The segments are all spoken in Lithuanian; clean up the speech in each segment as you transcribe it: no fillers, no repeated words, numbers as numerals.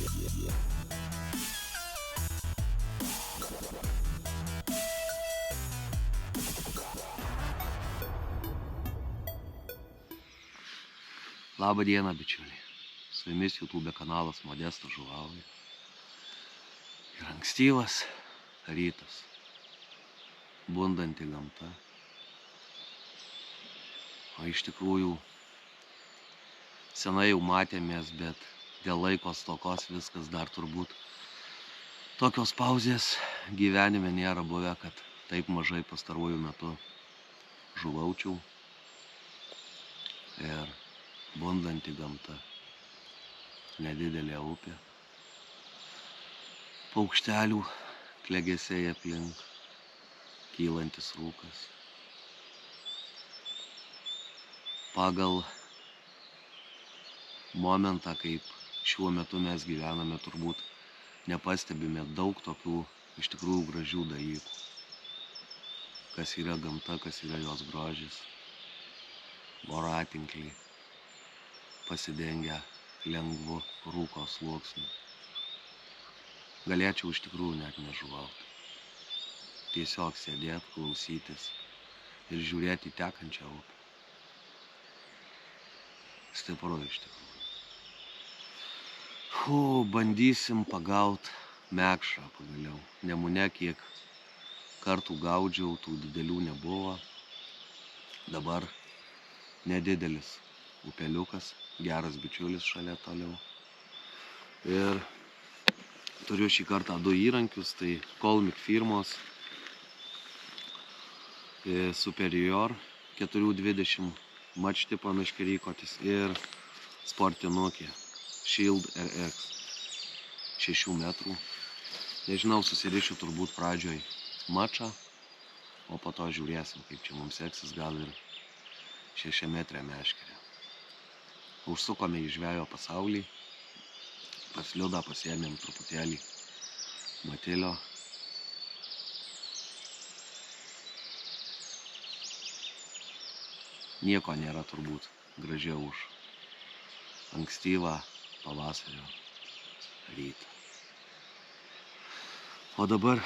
Labą dieną, bičiuliai. Su jumis YouTube kanalas Modestas Žuvauja. Ir ankstyvas rytas. Bundanti gamta. O iš tikrųjų senai jau matėmės, bet dėl laiko stokos viskas dar turbūt tokios pauzės gyvenime nėra buvę, kad taip mažai pastaruoju metu žuvaučiau. Ir bundanti gamta, nedidelė upė, paukštelių klegesiai aplink, kylantis rūkas. Pagal momentą, kaip šiuo metu mes gyvename, turbūt nepastebime daug tokių iš tikrųjų gražių dalykų. Kas yra gamta, kas yra jos grožis. Voratinkliai pasidengę lengvu rūko sluoksniu. Galėčiau iš tikrųjų net nežuvauti. Tiesiog sėdėti, klausytis ir žiūrėti į tekančią upę. Stipru iš tikrųjų. Bandysim pagaut mekšrą pagaliau. Nemune kiek kartų gaudžiau, tų didelių nebuvo. Dabar nedidelis upeliukas, geras bičiulis šalia toliau. Ir turiu šį kartą du įrankius, tai Kolmik firmos Superior 420 mačtipo meškerykotis ir sportinukė Shield RX 6 metrų. Nežinau, susirišiu turbūt pradžioj mačą, o po to žiūrėsim, kaip čia mums seksis, gal ir 6 metrę meškerę. Užsukome į žvejo pasaulį, pas Liudą pasiėmėm truputėlį matilio. Nieko nėra turbūt gražiau už ankstyvą pavasario rytą. O dabar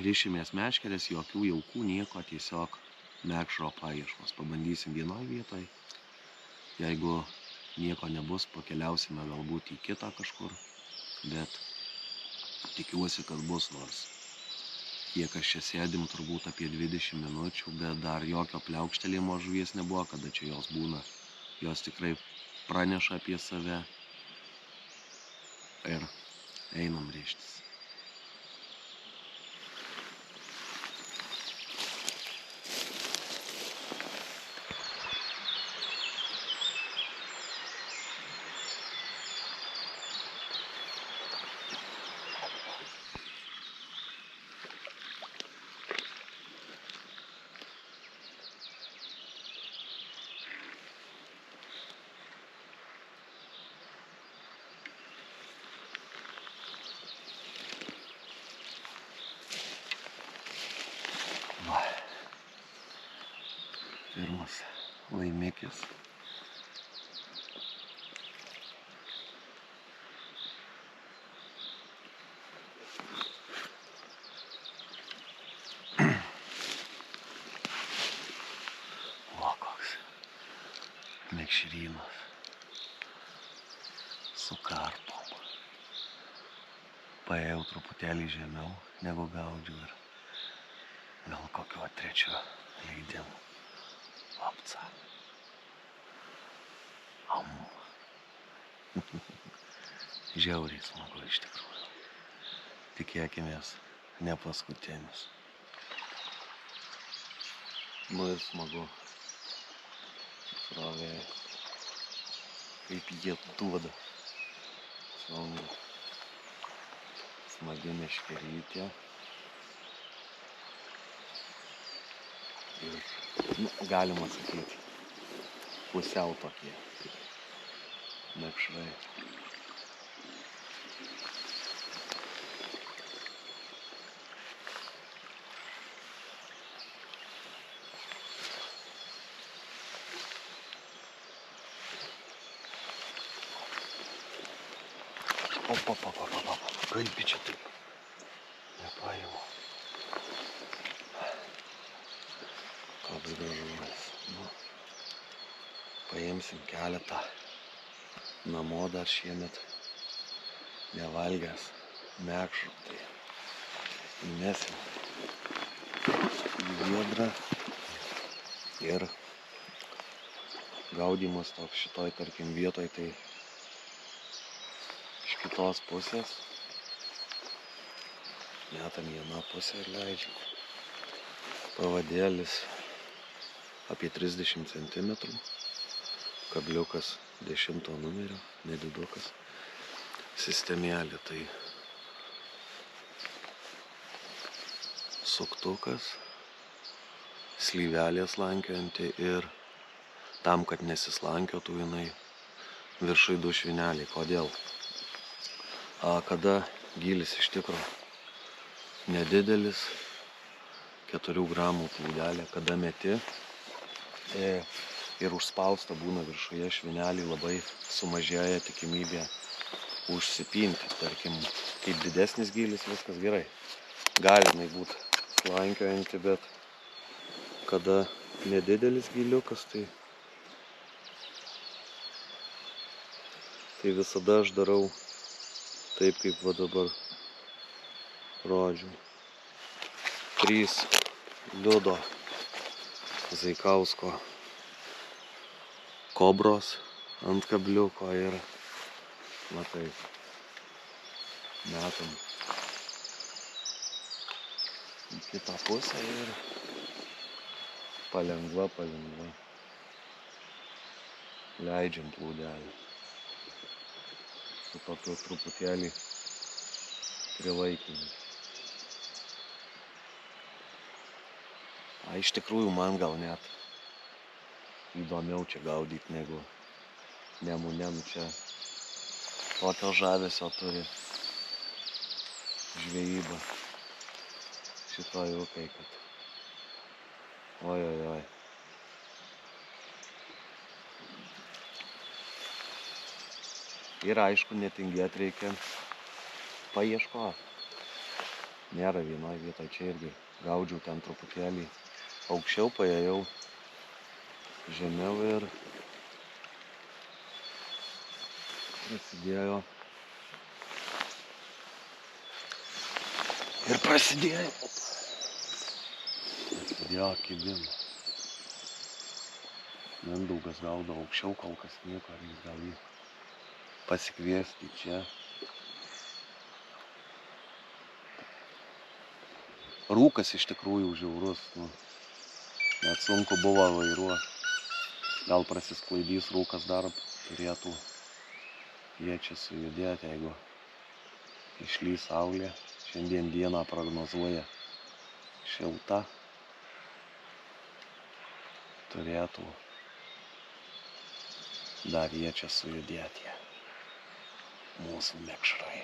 rišimės meškerės, jokių jaukų, nieko, tiesiog mekšro paieškos. Pabandysim vienoj vietoj. Jeigu nieko nebus, pakeliausime galbūt į kitą kažkur, bet tikiuosi, kad bus, nors kiek aš čia sėdim, turbūt apie 20 minučių, bet dar jokio pliaukštelėjimo žuvies nebuvo, kada čia jos būna. Jos tikrai praneša apie save ir einam rištis. Pirmas laimikis. O, koks mekšrynas su karpom. Paėjau truputėlį žemiau, negu gaudžiu ir gal kokio trečio leidimo. Apca. Žiauriai smagu iš tikrųjų. Tikėkimės, ne paskutinis. Ir smagu. Srovė. Kaip jie duoda. Smagi meškerytė. Ir, galima sakyti, pusiau tokie mekšrai. Kaip čia taip? Nepaimu. Koks gražuolis. Nu, paimsim keletą. Namo dar šiemet nevalgęs mekšų. Tai įmesim į viedrą. Ir gaudymas toks šitoj, tarkim, vietoj, tai iš kitos pusės. Metam vieną pusę ir leidžiam. Pavadėlis apie 30 cm. Kabliukas 10 numerio, nedidukas. Sistemėlė tai suktukas, slyvelė slankiojanti ir tam, kad nesislankiotų jinai viršui du švineliai. Kodėl? Kada gylis iš tikro nedidelis, 4 gramų plūdelė, kada meti ir užspausta būna viršuje švinelį, labai sumažėja tikimybė užsipinti. Tarkim, kaip didesnis gylis, viskas gerai. Gali jinai būti slankiojanti, bet kada nedidelis gyliukas, tai visada aš darau taip, kaip va dabar rodžiau. 3 Liudo Zaikausko kobros ant kabliuko ir va taip metam į kitą pusę ir palengva leidžiam plūdelį su tokiu truputėlį prilaikymu. Iš tikrųjų man gal net įdomiau čia gaudyti negu Nemune. Čia tokio žavesio turi žvejyba šitoj upėj, kad oi. Ir aišku, netingėt reikia paieškoti. Nėra vienoj vietoj, čia irgi gaudžiau ten truputėlį aukščiau, paėjau žemiau ir prasidėjo kibim. Mindaugas gaudo aukščiau, kol kas nieko, ar jis gal jį pasikviesti čia. Rūkas iš tikrųjų žiaurus, net sunku buvo vairuoti. Gal prasisklaidys rūkas, dar turėtų jie čia sujudėti, jeigu išlys saulė. Šiandien dieną prognozuoja šilta. Turėtų dar jie čia sujudėti, mūsų mekšrai.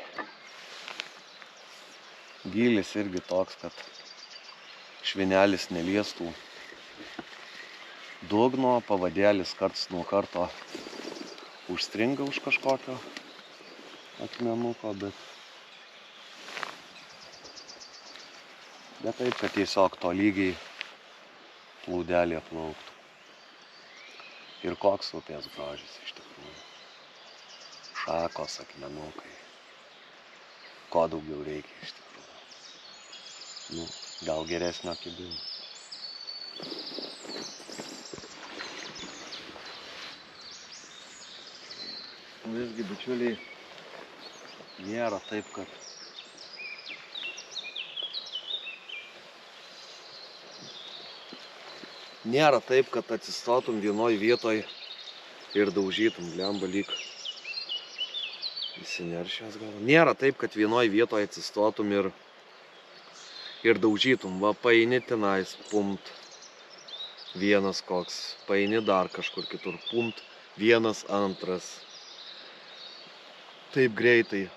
Gylis irgi toks, kad švinelis neliestų dugno, pavadėlis karts nuo karto užstringa už kažkokio akmenuko, bet taip, kad tiesiog to lygiai plūdelė plauktų. Ir koks upės grožis iš tikrųjų. Šakos, akmenukai. Ko daugiau reikia iš tikrųjų. Gal geresnio kibimo. Visgi, bičiuliai, nėra taip, kad atsistotum vienoj vietoj ir daužytum, blemba lyg įsineršęs gal. Nėra taip, kad vienoj vietoj atsistotum ir daužytum. Va, paini tenais, pumt, vienas koks, paini dar kažkur kitur, pumt, vienas, antras. Taip greitai.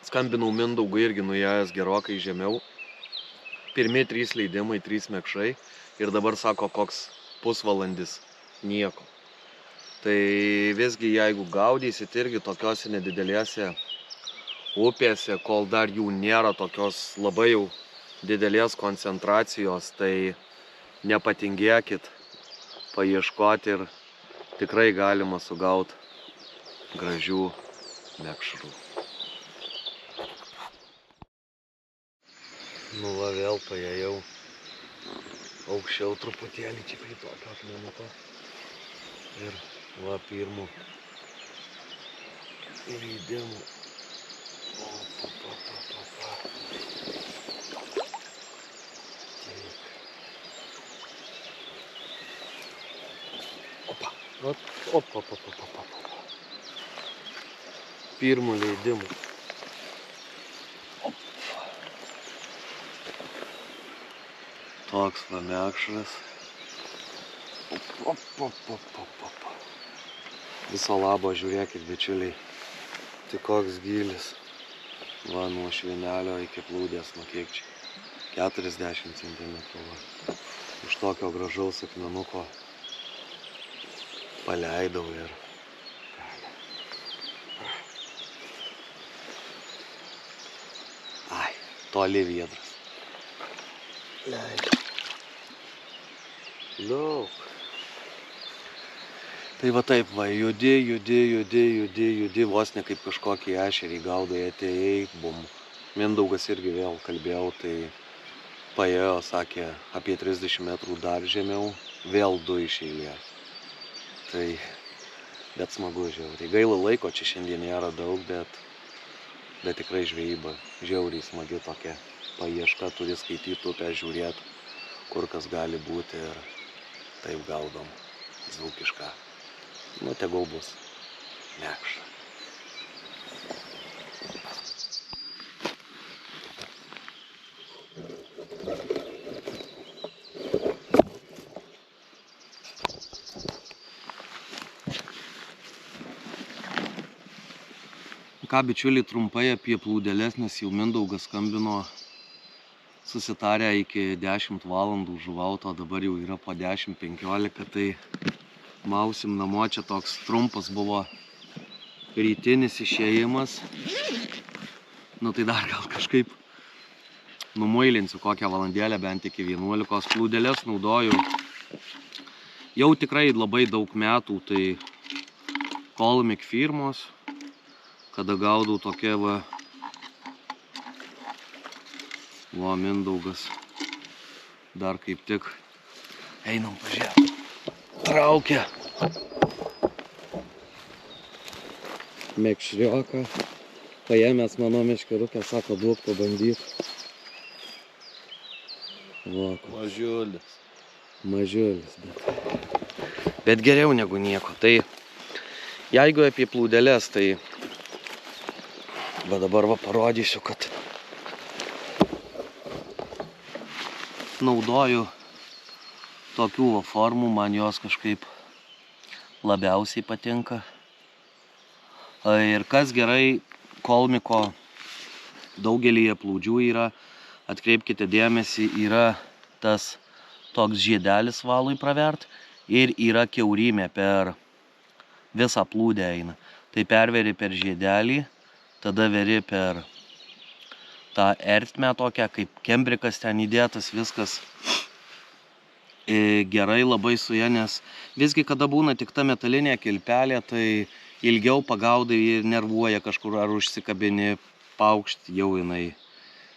Skambinau Mindaugui irgi nuėjęs gerokai žemiau. Pirmi 3 leidimai, 3 mekšrai. Ir dabar sako, koks pusvalandis nieko. Tai visgi, jeigu gaudysit irgi tokiose nedidelėse upėse, kol dar jų nėra tokios labai jau didelės koncentracijos, tai nepatingėkit paieškoti ir tikrai galima sugauti gražių mekšrų. Nu va, vėl paėjau aukščiau truputėlį čia prie tokio akmenuko. Ir va, pirmų leidimų. Opa. Pirmų leidimų. Toks va mekšras. Viso labo žiūrėkit, bičiuliai. Tai koks gylis. Va, nuo švinelio iki plūdės, nu kiek čia? 40 cm. Iš tokio gražaus akmenuko paleidau ir ai, toli viedras. Leidžiu. Daug. Tai va taip va, judi, vos ne kaip kažkokį ešerį gaudai atėjai, bum. Mindaugas irgi vėl kalbėjau, tai paėjo, sakė, apie 30 metrų dar žemiau, vėl 2 iš eilės. Tai, bet smagu žiauriai. Gaila laiko, čia šiandien nėra daug, bet tikrai žvejyba žiauriai smagi tokia. Paieška, turi skaityti upę, žiūrėti, kur kas gali būti ir taip gaudom dzūkišką. Nu, tegul bus mekšra. Ką, bičiuliai, trumpai apie plūdeles, nes jau Mindaugas skambino, susitarę iki 10 valandų žuvauto, dabar jau yra po 10:15, tai mausim namo. Čia toks trumpas buvo rytinis išėjimas. Nu tai dar gal kažkaip numuilinsiu kokią valandėlę, bent iki 11. Plūdeles naudoju jau tikrai labai daug metų, tai Kolmik firmos. Kada gaudau tokia va Mindaugas dar kaip tik einam pažiūrėti. Traukia mekšrioką. Paėmęs mano meškeriukę, sako, duok pabandyti. Mažiulis, bet geriau negu nieko. Tai jeigu apie plūdeles, tai va dabar va parodysiu, kad naudoju tokių va formų, man jos kažkaip labiausiai patinka. Ir kas gerai, Kolmiko daugelyje plūdžių yra, atkreipkite dėmesį, yra tas toks žiedelis valui pravert ir yra kiaurymė per visą plūdę eina. Tai perveri per žiedelį, tada veri per tą ertmę tokią, kaip kembrikas ten įdėtas, viskas gerai labai su ja, nes visgi kada būna tik ta metalinė kilpelė, tai ilgiau pagaudai ir nervuoja kažkur ar užsikabini, paukšt jau jinai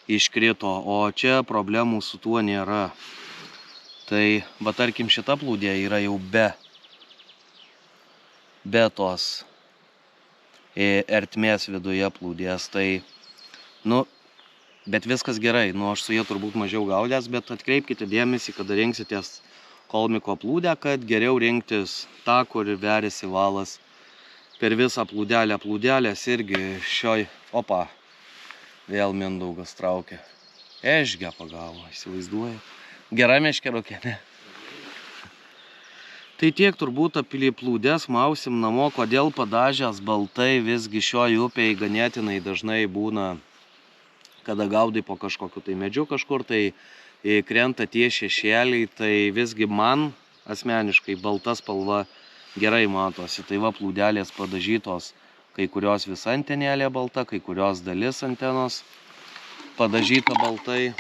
iškrito, o čia problemų su tuo nėra. Tai, va tarkim, šita plūdė yra jau be tos ertmės viduje plūdės, tai, nu, bet viskas gerai, nu, aš su jie turbūt mažiau gaudęs, bet atkreipkite dėmesį, kada rinksitės Kolmiko plūdę, kad geriau rinktis tą, kur veriasi valas per visą plūdelę. Plūdelės irgi šioj, vėl Mindaugas traukia. Ešgę pagavo, įsivaizduoju. Gera meškerukė, ne? Tai tiek turbūt apie plūdes, mausim namo. Kodėl padažęs baltai, visgi šioj upėj ganėtinai dažnai būna, kada gaudai po kažkokiu tai medžiu kažkur, tai krenta tie šešėliai, tai visgi man asmeniškai balta spalva gerai matosi. Tai va plūdelės padažytos Kai kurios visa antenėlė balta, kai kurios dalis antenos padažyta baltai.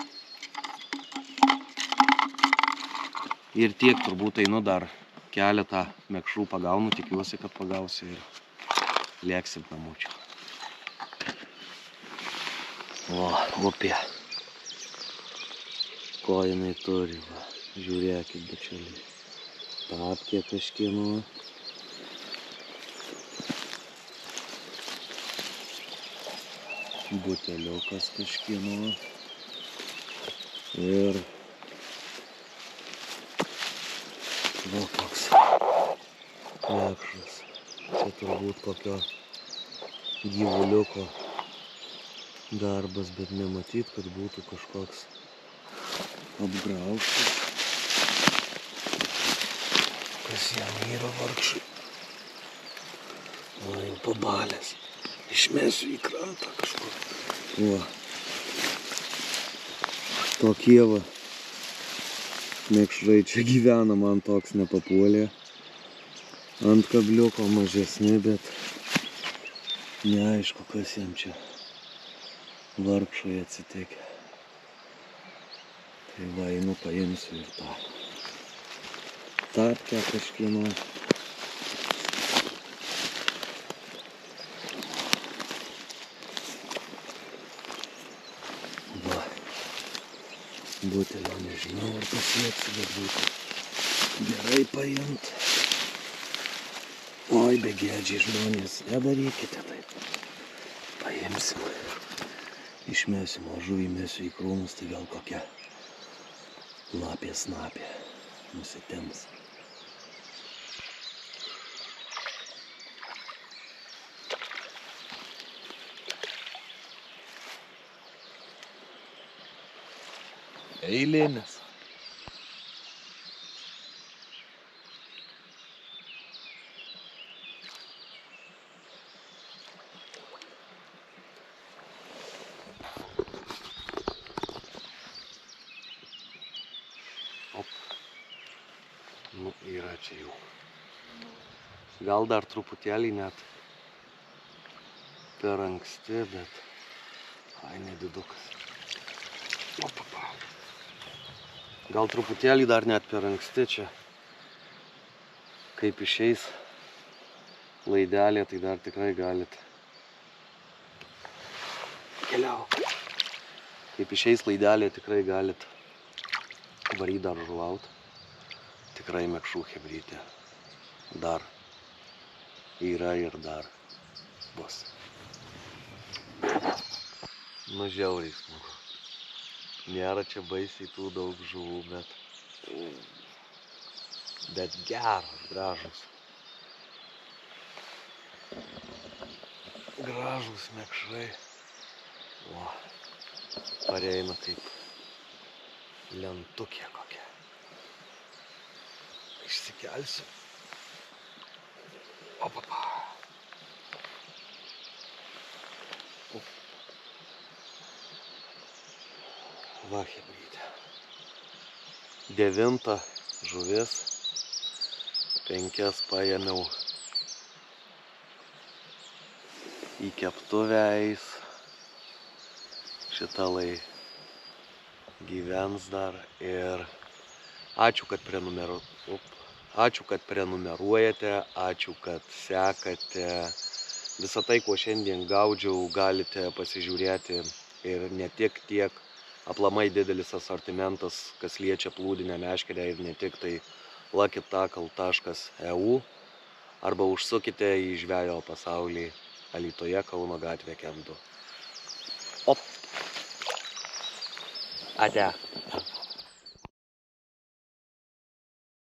Ir tiek turbūt einu dar keletą mekšrų pagaunu, tikiuosi, kad pagausiu ir lėksim namučių. O, upė. Ko jinai turi, va. Žiūrėkit, bičiuliai. Tapkė kažkieno. Buteliukas kažkieno. Ir va koks mekšras. Čia turbūt kokio gyvuliuko darbas, bet nematyt, kad būtų kažkoks apgraužtas. Kas jam yra vargšui? O, jau pabalęs. Išmesiu į krantą kažkur. O. Tokie va mekšrai čia gyvena, man toks nepapuolė. Ant kabliuko mažesni, bet neaišku, kas jam čia vargšui atsitikę. Tai va, einu paimsiu ir tą tapkę kažkieno. Va, butelio nežinau, ar pasieksiu, bet būtų gerai paimt. Oi, begėdžiai žmonės, nedarykite taip. Paimsim, išmesim, o žuvį mesiu į krūmus, tai gal kokia lapė snapė nusitems. Eilinis. Op. Nu, yra čia jau. Gal dar truputėlį net per anksti, bet ai, nedidukas. Opapa. Gal truputėlį dar net per anksti čia. Kaip išeis laidelė, tai dar tikrai galit. Keliauk. Kaip išeis laidelė, tikrai galit varyt dar žulaut. Tikrai mekšrų chebrytė. Dar yra ir dar bus. Nu, žiauriai smagu. Nėra čia baisiai tų daug žuvų, bet geras, gražus. Gražus mekšrai. O, pareina kaip lentukė kokia. Išsikelsiu. Opapa. Va, chebrytė. 9 žuvis. 5 paėmiau į keptuvę eis. Šita lai gyvens dar. Ir ačiū, kad prenumeruojate, ačiū, kad sekate. Visą tai, ko šiandien gaudžiau, galite pasižiūrėti ir ne tik tiek. Aplamai didelis asortimentas, kas liečia plūdinę meškerę ir ne tik, tai luckitackle.eu arba užsukite į žvejo pasaulį Alytuje, Kauno gatvė 2. Op! Ate.